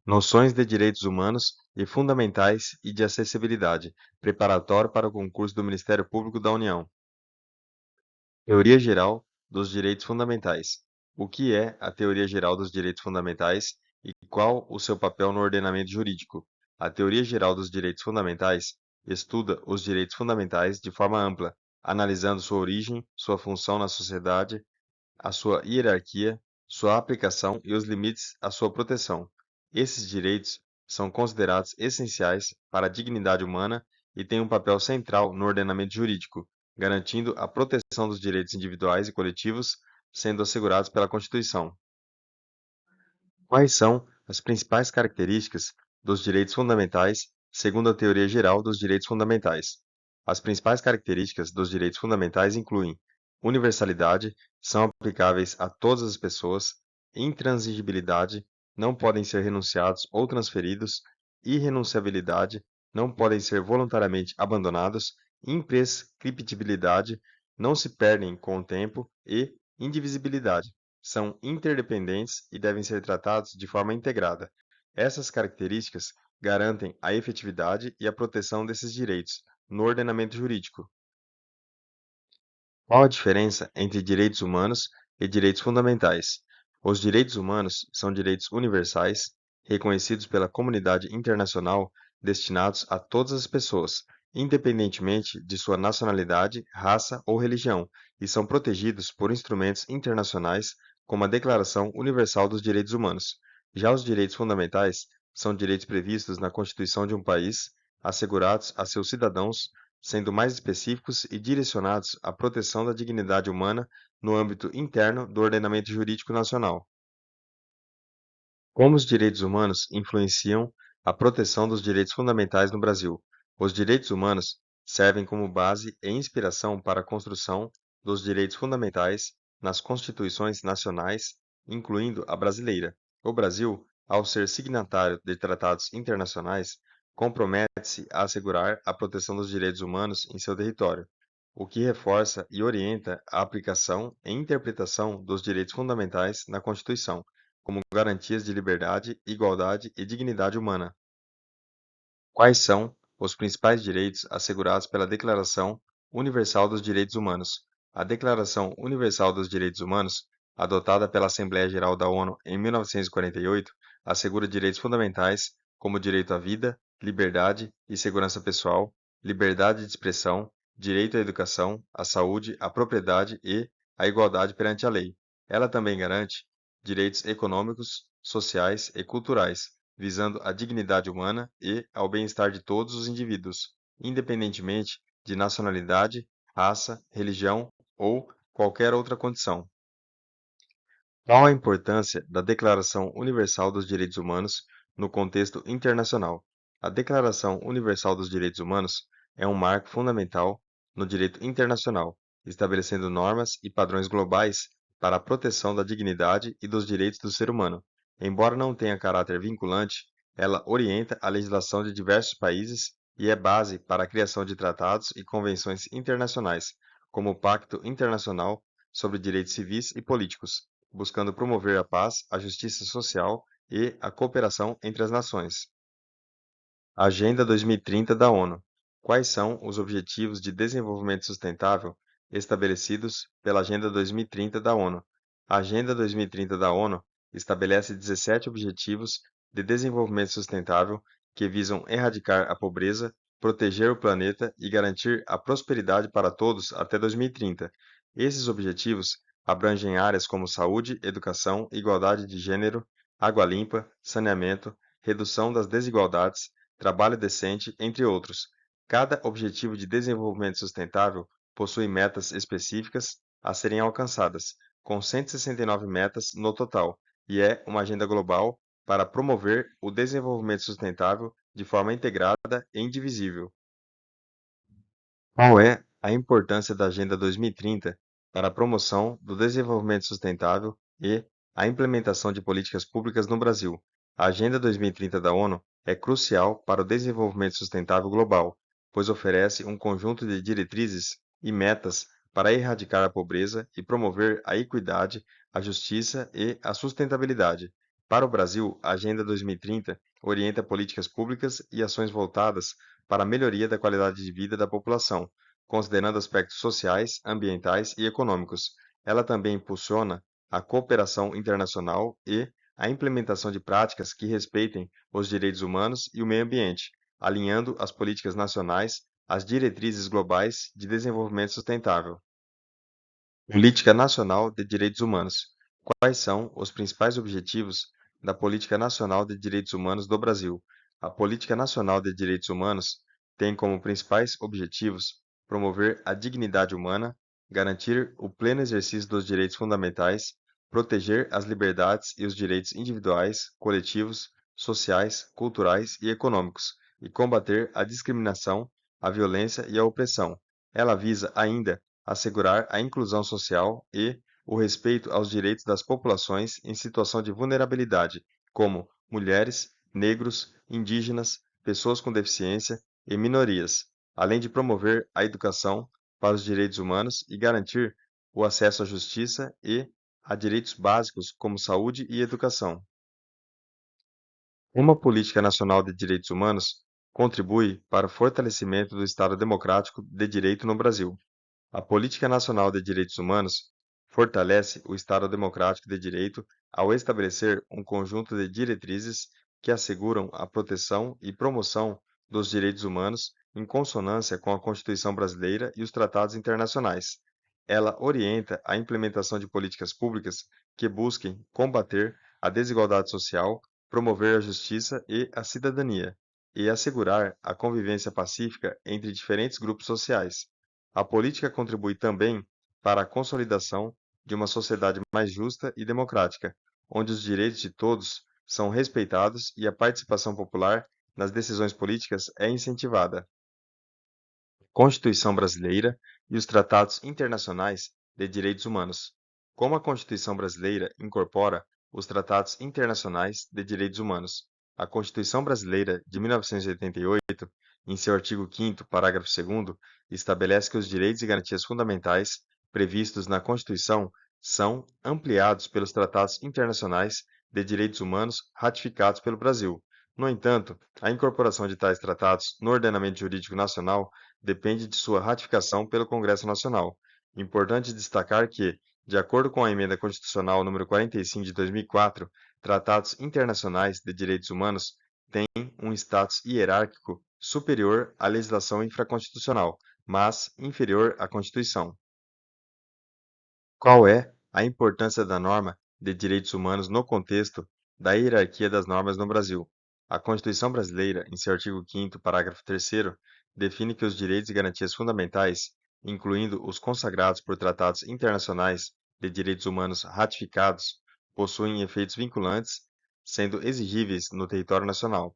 Noções de direitos humanos e fundamentais e de acessibilidade, preparatório para o concurso do Ministério Público da União. Teoria Geral dos Direitos Fundamentais. O que é a Teoria Geral dos Direitos Fundamentais e qual o seu papel no ordenamento jurídico? A Teoria Geral dos Direitos Fundamentais estuda os direitos fundamentais de forma ampla, analisando sua origem, sua função na sociedade, a sua hierarquia, sua aplicação e os limites à sua proteção. Esses direitos são considerados essenciais para a dignidade humana e têm um papel central no ordenamento jurídico, garantindo a proteção dos direitos individuais e coletivos, sendo assegurados pela Constituição. Quais são as principais características dos direitos fundamentais, segundo a Teoria Geral dos Direitos Fundamentais? As principais características dos direitos fundamentais incluem universalidade, são aplicáveis a todas as pessoas, intransigibilidade, não podem ser renunciados ou transferidos, irrenunciabilidade, não podem ser voluntariamente abandonados, imprescriptibilidade, não se perdem com o tempo e indivisibilidade são interdependentes e devem ser tratados de forma integrada. Essas características garantem a efetividade e a proteção desses direitos no ordenamento jurídico. Qual a diferença entre direitos humanos e direitos fundamentais? Os direitos humanos são direitos universais, reconhecidos pela comunidade internacional, destinados a todas as pessoas, independentemente de sua nacionalidade, raça ou religião, e são protegidos por instrumentos internacionais como a Declaração Universal dos Direitos Humanos. Já os direitos fundamentais são direitos previstos na Constituição de um país, assegurados a seus cidadãos, sendo mais específicos e direcionados à proteção da dignidade humana no âmbito interno do ordenamento jurídico nacional. Como os direitos humanos influenciam a proteção dos direitos fundamentais no Brasil? Os direitos humanos servem como base e inspiração para a construção dos direitos fundamentais nas constituições nacionais, incluindo a brasileira. O Brasil, ao ser signatário de tratados internacionais, compromete-se a assegurar a proteção dos direitos humanos em seu território, o que reforça e orienta a aplicação e interpretação dos direitos fundamentais na Constituição como garantias de liberdade, igualdade e dignidade humana. Quais são os principais direitos assegurados pela Declaração Universal dos Direitos Humanos? A Declaração Universal dos Direitos Humanos, adotada pela Assembleia Geral da ONU em 1948, assegura direitos fundamentais como o direito à vida, liberdade e segurança pessoal, liberdade de expressão, direito à educação, à saúde, à propriedade e à igualdade perante a lei. Ela também garante direitos econômicos, sociais e culturais, visando a dignidade humana e ao bem-estar de todos os indivíduos, independentemente de nacionalidade, raça, religião ou qualquer outra condição. Qual a importância da Declaração Universal dos Direitos Humanos no contexto internacional? A Declaração Universal dos Direitos Humanos é um marco fundamental no direito internacional, estabelecendo normas e padrões globais para a proteção da dignidade e dos direitos do ser humano. Embora não tenha caráter vinculante, ela orienta a legislação de diversos países e é base para a criação de tratados e convenções internacionais, como o Pacto Internacional sobre Direitos Civis e Políticos, buscando promover a paz, a justiça social e a cooperação entre as nações. Agenda 2030 da ONU. Quais são os Objetivos de Desenvolvimento Sustentável estabelecidos pela Agenda 2030 da ONU? A Agenda 2030 da ONU estabelece 17 Objetivos de Desenvolvimento Sustentável que visam erradicar a pobreza, proteger o planeta e garantir a prosperidade para todos até 2030. Esses objetivos abrangem áreas como saúde, educação, igualdade de gênero, água limpa, saneamento, redução das desigualdades, trabalho decente, entre outros. Cada objetivo de desenvolvimento sustentável possui metas específicas a serem alcançadas, com 169 metas no total, e é uma agenda global para promover o desenvolvimento sustentável de forma integrada e indivisível. Qual é a importância da Agenda 2030 para a promoção do desenvolvimento sustentável e a implementação de políticas públicas no Brasil? A Agenda 2030 da ONU é crucial para o desenvolvimento sustentável global, pois oferece um conjunto de diretrizes e metas para erradicar a pobreza e promover a equidade, a justiça e a sustentabilidade. Para o Brasil, a Agenda 2030 orienta políticas públicas e ações voltadas para a melhoria da qualidade de vida da população, considerando aspectos sociais, ambientais e econômicos. Ela também impulsiona a cooperação internacional e a implementação de práticas que respeitem os direitos humanos e o meio ambiente, alinhando as políticas nacionais às diretrizes globais de desenvolvimento sustentável. Política Nacional de Direitos Humanos. Quais são os principais objetivos da Política Nacional de Direitos Humanos do Brasil? A Política Nacional de Direitos Humanos tem como principais objetivos promover a dignidade humana, garantir o pleno exercício dos direitos fundamentais, proteger as liberdades e os direitos individuais, coletivos, sociais, culturais e econômicos, e combater a discriminação, a violência e a opressão. Ela visa ainda assegurar a inclusão social e o respeito aos direitos das populações em situação de vulnerabilidade, como mulheres, negros, indígenas, pessoas com deficiência e minorias, além de promover a educação para os direitos humanos e garantir o acesso à justiça e a direitos básicos como saúde e educação. Uma política nacional de direitos humanos contribui para o fortalecimento do Estado democrático de direito no Brasil. A Política Nacional de Direitos Humanos fortalece o Estado democrático de direito ao estabelecer um conjunto de diretrizes que asseguram a proteção e promoção dos direitos humanos em consonância com a Constituição brasileira e os tratados internacionais. Ela orienta a implementação de políticas públicas que busquem combater a desigualdade social, promover a justiça e a cidadania, e assegurar a convivência pacífica entre diferentes grupos sociais. A política contribui também para a consolidação de uma sociedade mais justa e democrática, onde os direitos de todos são respeitados e a participação popular nas decisões políticas é incentivada. Constituição Brasileira e os tratados internacionais de direitos humanos. Como a Constituição Brasileira incorpora os tratados internacionais de direitos humanos. A Constituição Brasileira de 1988, em seu artigo 5º, parágrafo 2º, estabelece que os direitos e garantias fundamentais previstos na Constituição são ampliados pelos tratados internacionais de direitos humanos ratificados pelo Brasil. No entanto, a incorporação de tais tratados no ordenamento jurídico nacional depende de sua ratificação pelo Congresso Nacional. Importante destacar que, de acordo com a Emenda Constitucional número 45 de 2004, tratados internacionais de direitos humanos têm um status hierárquico superior à legislação infraconstitucional, mas inferior à Constituição. Qual é a importância da norma de direitos humanos no contexto da hierarquia das normas no Brasil? A Constituição brasileira, em seu artigo 5º, parágrafo 3º, define que os direitos e garantias fundamentais, incluindo os consagrados por tratados internacionais de direitos humanos ratificados, possuem efeitos vinculantes, sendo exigíveis no território nacional.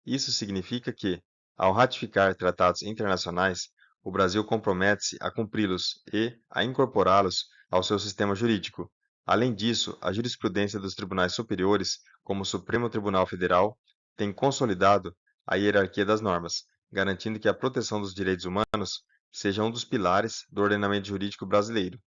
Isso significa que, ao ratificar tratados internacionais, o Brasil compromete-se a cumpri-los e a incorporá-los ao seu sistema jurídico. Além disso, a jurisprudência dos tribunais superiores, como o Supremo Tribunal Federal, tem consolidado a hierarquia das normas, garantindo que a proteção dos direitos humanos seja um dos pilares do ordenamento jurídico brasileiro.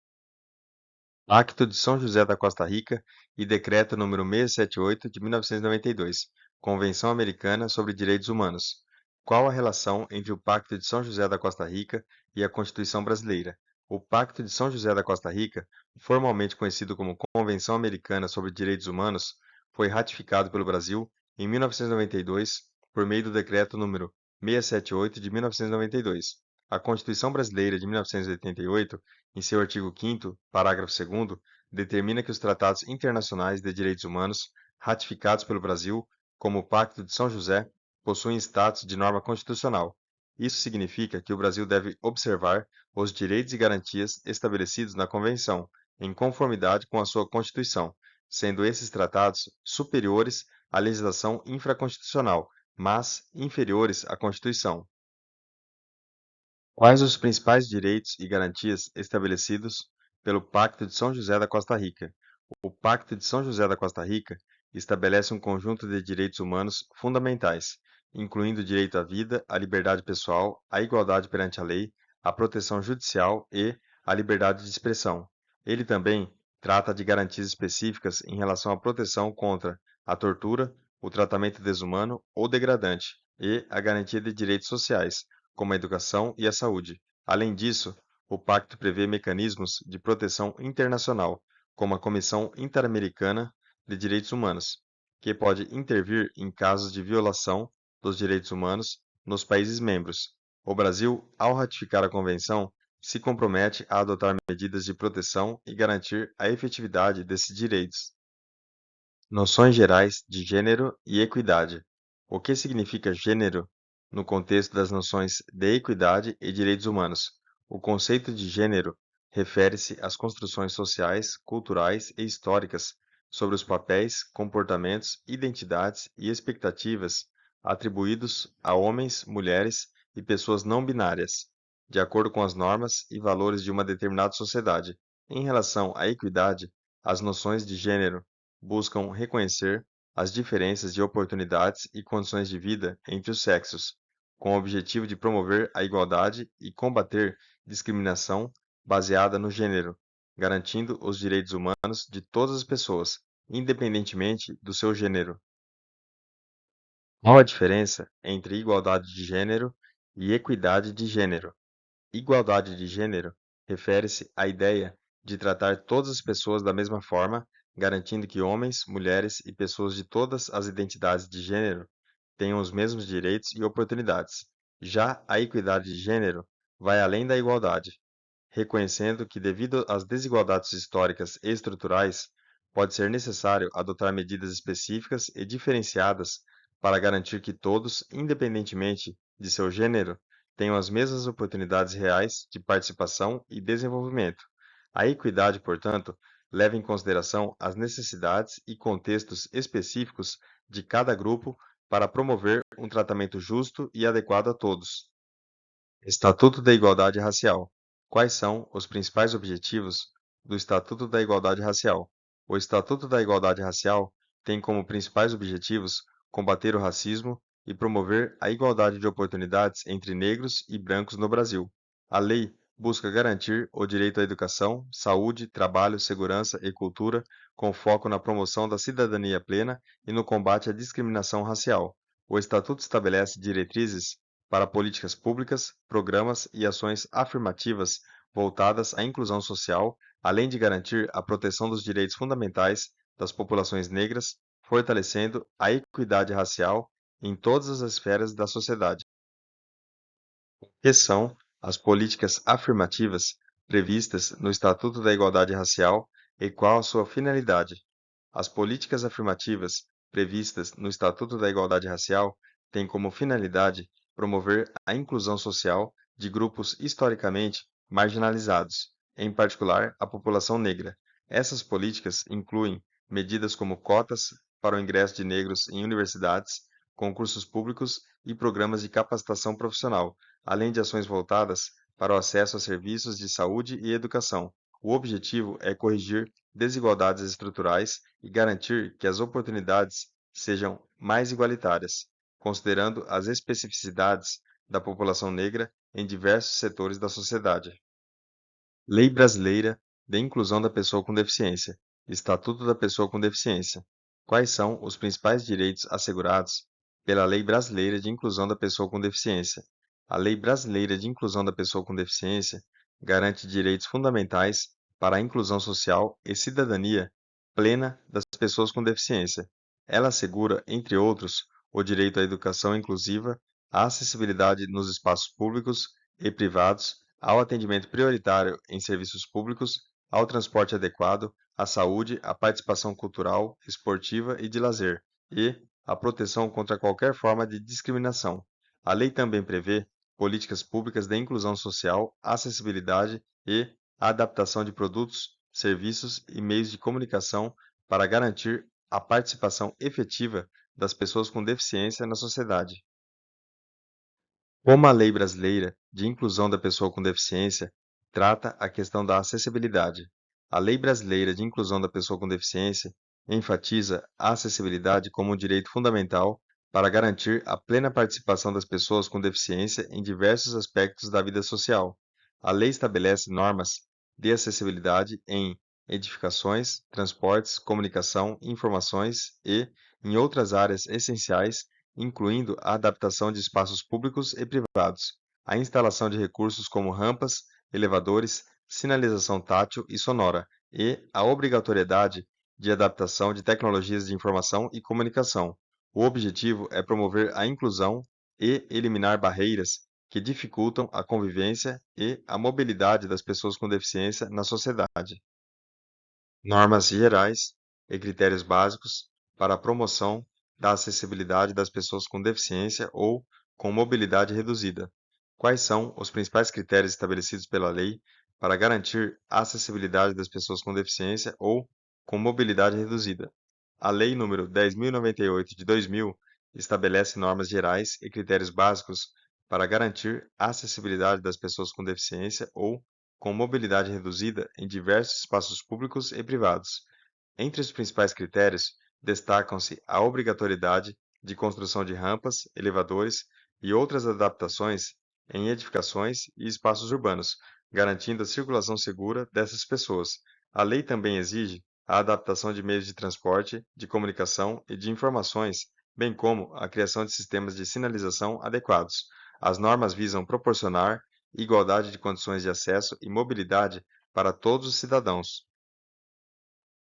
Pacto de São José da Costa Rica e Decreto número 678 de 1992, Convenção Americana sobre Direitos Humanos. Qual a relação entre o Pacto de São José da Costa Rica e a Constituição brasileira? O Pacto de São José da Costa Rica, formalmente conhecido como Convenção Americana sobre Direitos Humanos, foi ratificado pelo Brasil em 1992 por meio do Decreto número 678 de 1992. A Constituição Brasileira de 1988, em seu artigo 5º, parágrafo 2º, determina que os tratados internacionais de direitos humanos ratificados pelo Brasil, como o Pacto de São José, possuem status de norma constitucional. Isso significa que o Brasil deve observar os direitos e garantias estabelecidos na Convenção, em conformidade com a sua Constituição, sendo esses tratados superiores à legislação infraconstitucional, mas inferiores à Constituição. Quais os principais direitos e garantias estabelecidos pelo Pacto de São José da Costa Rica? O Pacto de São José da Costa Rica estabelece um conjunto de direitos humanos fundamentais, incluindo o direito à vida, à liberdade pessoal, à igualdade perante a lei, à proteção judicial e à liberdade de expressão. Ele também trata de garantias específicas em relação à proteção contra a tortura, o tratamento desumano ou degradante, e a garantia de direitos sociais, como a educação e a saúde. Além disso, o pacto prevê mecanismos de proteção internacional, como a Comissão Interamericana de Direitos Humanos, que pode intervir em casos de violação dos direitos humanos nos países membros. O Brasil, ao ratificar a convenção, se compromete a adotar medidas de proteção e garantir a efetividade desses direitos. Noções gerais de gênero e equidade. O que significa gênero no contexto das noções de equidade e direitos humanos? O conceito de gênero refere-se às construções sociais, culturais e históricas sobre os papéis, comportamentos, identidades e expectativas atribuídos a homens, mulheres e pessoas não binárias, de acordo com as normas e valores de uma determinada sociedade. Em relação à equidade, as noções de gênero buscam reconhecer as diferenças de oportunidades e condições de vida entre os sexos, com o objetivo de promover a igualdade e combater discriminação baseada no gênero, garantindo os direitos humanos de todas as pessoas, independentemente do seu gênero. Qual a diferença entre igualdade de gênero e equidade de gênero? Igualdade de gênero refere-se à ideia de tratar todas as pessoas da mesma forma, garantindo que homens, mulheres e pessoas de todas as identidades de gênero tenham os mesmos direitos e oportunidades. Já a equidade de gênero vai além da igualdade, reconhecendo que, devido às desigualdades históricas e estruturais, pode ser necessário adotar medidas específicas e diferenciadas para garantir que todos, independentemente de seu gênero, tenham as mesmas oportunidades reais de participação e desenvolvimento. A equidade, portanto, leva em consideração as necessidades e contextos específicos de cada grupo para promover um tratamento justo e adequado a todos. Estatuto da Igualdade Racial. Quais são os principais objetivos do Estatuto da Igualdade Racial? O Estatuto da Igualdade Racial tem como principais objetivos combater o racismo e promover a igualdade de oportunidades entre negros e brancos no Brasil. A lei busca garantir o direito à educação, saúde, trabalho, segurança e cultura, com foco na promoção da cidadania plena e no combate à discriminação racial. O Estatuto estabelece diretrizes para políticas públicas, programas e ações afirmativas voltadas à inclusão social, além de garantir a proteção dos direitos fundamentais das populações negras, fortalecendo a equidade racial em todas as esferas da sociedade. Que são as políticas afirmativas previstas no Estatuto da Igualdade Racial e qual a sua finalidade? As políticas afirmativas previstas no Estatuto da Igualdade Racial têm como finalidade promover a inclusão social de grupos historicamente marginalizados, em particular a população negra. Essas políticas incluem medidas como cotas para o ingresso de negros em universidades, concursos públicos e programas de capacitação profissional, além de ações voltadas para o acesso a serviços de saúde e educação. O objetivo é corrigir desigualdades estruturais e garantir que as oportunidades sejam mais igualitárias, considerando as especificidades da população negra em diversos setores da sociedade. Lei Brasileira de Inclusão da Pessoa com Deficiência, Estatuto da Pessoa com Deficiência. Quais são os principais direitos assegurados pela Lei Brasileira de Inclusão da Pessoa com Deficiência? A Lei Brasileira de Inclusão da Pessoa com Deficiência garante direitos fundamentais para a inclusão social e cidadania plena das pessoas com deficiência. Ela assegura, entre outros, o direito à educação inclusiva, à acessibilidade nos espaços públicos e privados, ao atendimento prioritário em serviços públicos, ao transporte adequado, à saúde, à participação cultural, esportiva e de lazer, e à proteção contra qualquer forma de discriminação. A lei também prevê políticas públicas de inclusão social, acessibilidade e adaptação de produtos, serviços e meios de comunicação para garantir a participação efetiva das pessoas com deficiência na sociedade. Como a Lei Brasileira de Inclusão da Pessoa com Deficiência trata a questão da acessibilidade. A Lei Brasileira de Inclusão da Pessoa com Deficiência enfatiza a acessibilidade como um direito fundamental para garantir a plena participação das pessoas com deficiência em diversos aspectos da vida social. A lei estabelece normas de acessibilidade em edificações, transportes, comunicação, informações e em outras áreas essenciais, incluindo a adaptação de espaços públicos e privados, a instalação de recursos como rampas, elevadores, sinalização tátil e sonora, e a obrigatoriedade de adaptação de tecnologias de informação e comunicação. O objetivo é promover a inclusão e eliminar barreiras que dificultam a convivência e a mobilidade das pessoas com deficiência na sociedade. Normas gerais e critérios básicos para a promoção da acessibilidade das pessoas com deficiência ou com mobilidade reduzida. Quais são os principais critérios estabelecidos pela lei para garantir a acessibilidade das pessoas com deficiência ou com mobilidade reduzida? A Lei nº 10.098 de 2000 estabelece normas gerais e critérios básicos para garantir a acessibilidade das pessoas com deficiência ou com mobilidade reduzida em diversos espaços públicos e privados. Entre os principais critérios, destacam-se a obrigatoriedade de construção de rampas, elevadores e outras adaptações em edificações e espaços urbanos, garantindo a circulação segura dessas pessoas. A lei também exige a adaptação de meios de transporte, de comunicação e de informações, bem como a criação de sistemas de sinalização adequados. As normas visam proporcionar igualdade de condições de acesso e mobilidade para todos os cidadãos.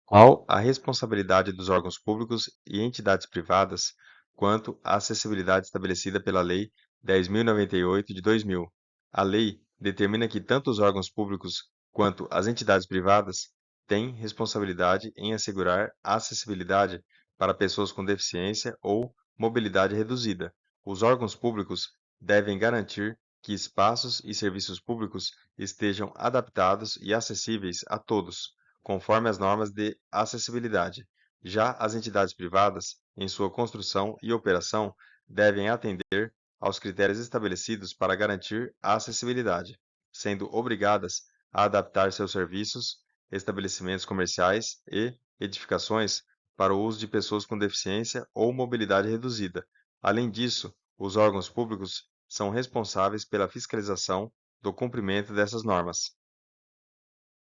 Qual a responsabilidade dos órgãos públicos e entidades privadas quanto à acessibilidade estabelecida pela Lei 10.098 de 2000? A lei determina que tanto os órgãos públicos quanto as entidades privadas têm responsabilidade em assegurar a acessibilidade para pessoas com deficiência ou mobilidade reduzida. Os órgãos públicos devem garantir que espaços e serviços públicos estejam adaptados e acessíveis a todos, conforme as normas de acessibilidade. Já as entidades privadas, em sua construção e operação, devem atender aos critérios estabelecidos para garantir a acessibilidade, sendo obrigadas a adaptar seus serviços, estabelecimentos comerciais e edificações para o uso de pessoas com deficiência ou mobilidade reduzida. Além disso, os órgãos públicos são responsáveis pela fiscalização do cumprimento dessas normas.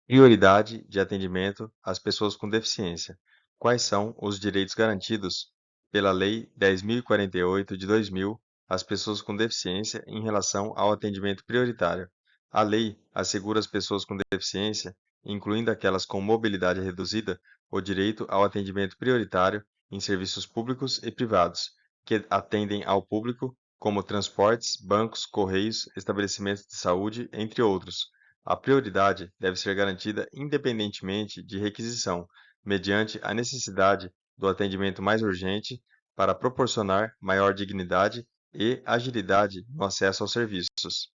Prioridade de atendimento às pessoas com deficiência. Quais são os direitos garantidos pela Lei 10.048 de 2000 às pessoas com deficiência em relação ao atendimento prioritário? A lei assegura às pessoas com deficiência, incluindo aquelas com mobilidade reduzida, o direito ao atendimento prioritário em serviços públicos e privados, que atendem ao público, como transportes, bancos, correios, estabelecimentos de saúde, entre outros. A prioridade deve ser garantida independentemente de requisição, mediante a necessidade do atendimento mais urgente para proporcionar maior dignidade e agilidade no acesso aos serviços.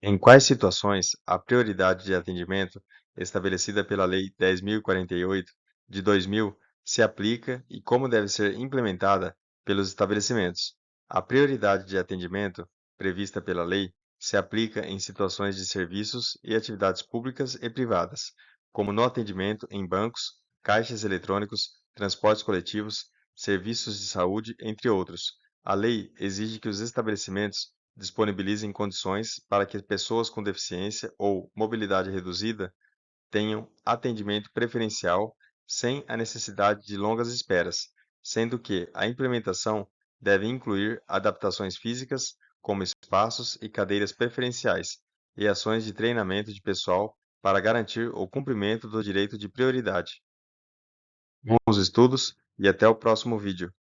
Em quais situações a prioridade de atendimento estabelecida pela Lei 10.048 de 2000 se aplica e como deve ser implementada pelos estabelecimentos? A prioridade de atendimento prevista pela lei se aplica em situações de serviços e atividades públicas e privadas, como no atendimento em bancos, caixas eletrônicos, transportes coletivos, serviços de saúde, entre outros. A lei exige que os estabelecimentos disponibilizem condições para que pessoas com deficiência ou mobilidade reduzida tenham atendimento preferencial sem a necessidade de longas esperas, sendo que a implementação deve incluir adaptações físicas, como espaços e cadeiras preferenciais, e ações de treinamento de pessoal para garantir o cumprimento do direito de prioridade. Bons estudos e até o próximo vídeo.